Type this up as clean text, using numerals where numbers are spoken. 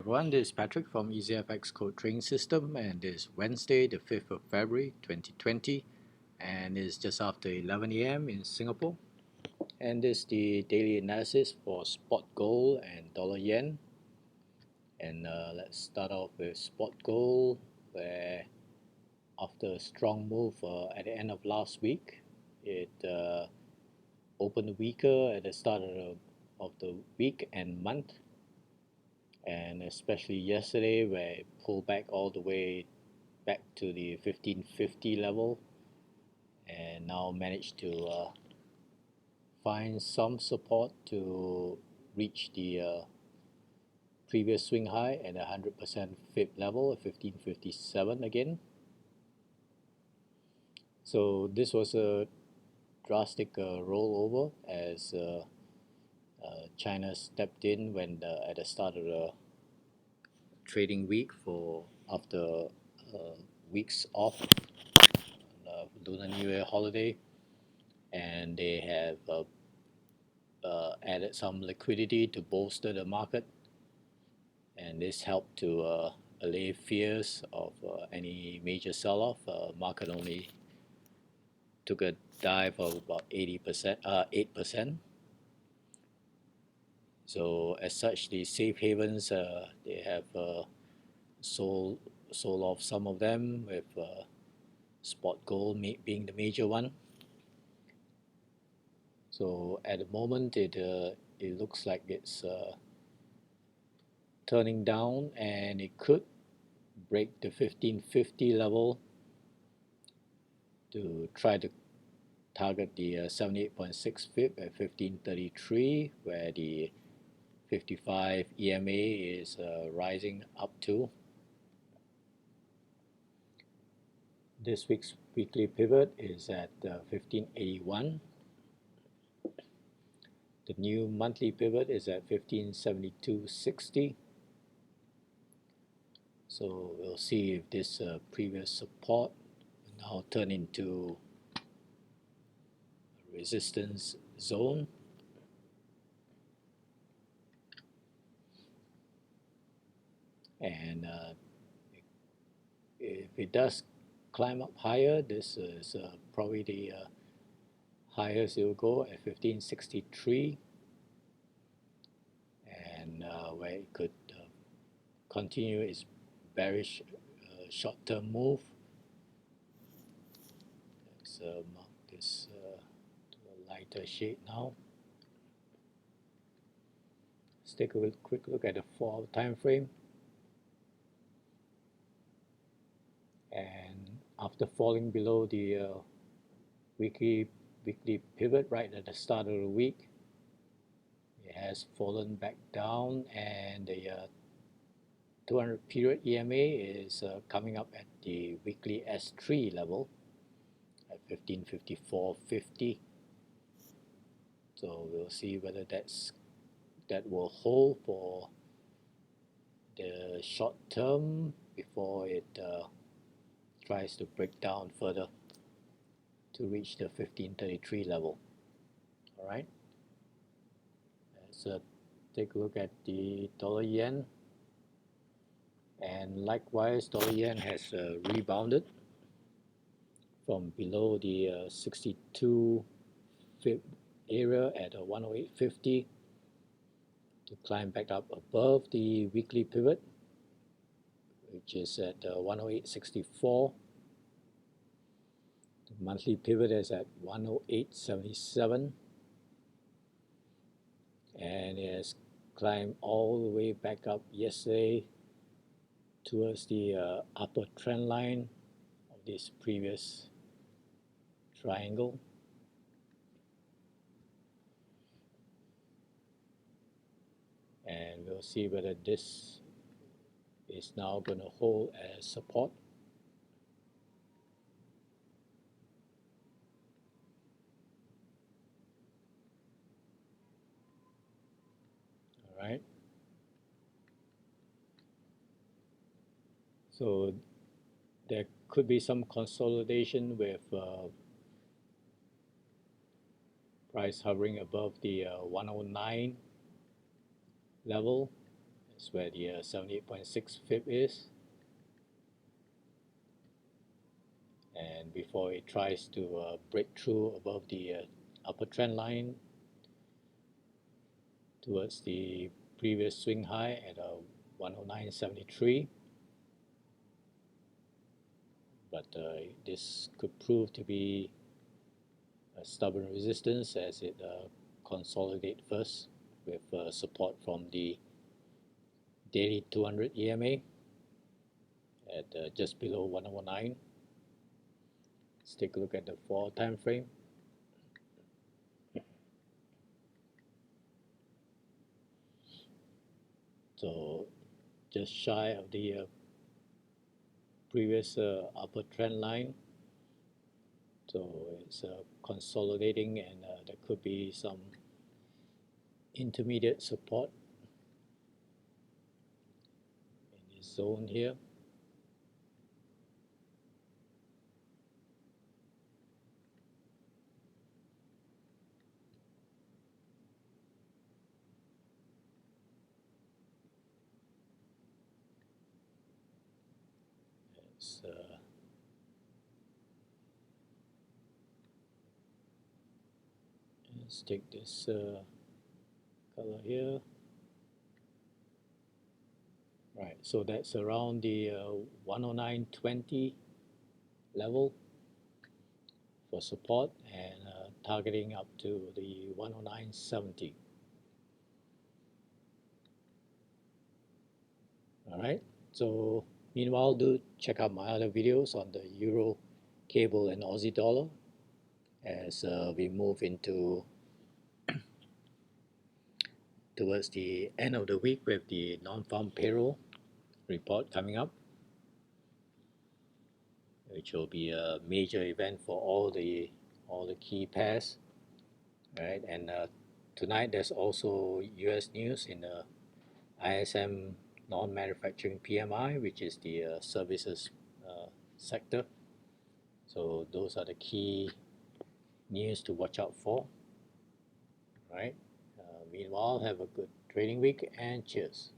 Everyone, this is Patrick from EasyFX Code Trading System, and it's Wednesday, the 5th of February 2020, and it's just after 11 a.m. in Singapore. And this is the daily analysis for spot gold and dollar yen. And let's start off with spot gold, where after a strong move at the end of last week, it opened weaker at the start of the week and month, and especially yesterday where it pulled back all the way back to the 1550 level, and now managed to find some support to reach the previous swing high at 100% fib level at 1557 again. So this was a drastic rollover as China stepped in when at the start of the trading week for after weeks off, Lunar New Year holiday, and they have added some liquidity to bolster the market, and this helped to allay fears of any major sell-off. Market only took a dive of about 8%. So as such, the safe havens they have sold off some of them, with spot gold being the major one. So at the moment, it looks like it's turning down, and it could break the 1550 level to try to target the 78.6 fib at 1533, where the 55 EMA is rising up to. This week's weekly pivot is at 1581. The new monthly pivot is at 1572.60. So we'll see if this previous support will now turn into a resistance zone. And if it does climb up higher, this is probably the highest it will go at 1563, and where it could continue its bearish short-term move. Let's mark this to a lighter shade now. Let's take a quick look at the 4-hour time frame. And after falling below the weekly pivot right at the start of the week, it has fallen back down, and the 200 period EMA is coming up at the weekly S3 level at 1554.50. So we'll see whether that will hold for the short term before it tries to break down further to reach the 1533 level. Alright, let's take a look at the dollar yen. And likewise, dollar yen has rebounded from below the 62 fib area at 108.50 to climb back up above the weekly pivot, which is at 108.64. The monthly pivot is at 108.77, and it has climbed all the way back up yesterday towards the upper trend line of this previous triangle. And we'll see whether this is now going to hold as support. Alright, so there could be some consolidation with price hovering above the 109 level, It's where the 78.6 Fib is, and before it tries to break through above the upper trend line towards the previous swing high at 109.73, but this could prove to be a stubborn resistance as it consolidate first with support from the daily 200 EMA at just below 109. Let's take a look at the 4 time frame. So just shy of the previous upper trend line, so it's consolidating, and there could be some intermediate support in this zone here. Let's take this color here. Right, so that's around the 109.20 level for support, and targeting up to the 109.70. Alright, so meanwhile, do check out my other videos on the Euro, Cable, and Aussie dollar as we move into towards the end of the week with the non-farm payroll report coming up, which will be a major event for all the key pairs, right? And tonight there's also US news in the ISM non-manufacturing PMI, which is the services sector. So those are the key news to watch out for, right? Meanwhile, have a good trading week and cheers.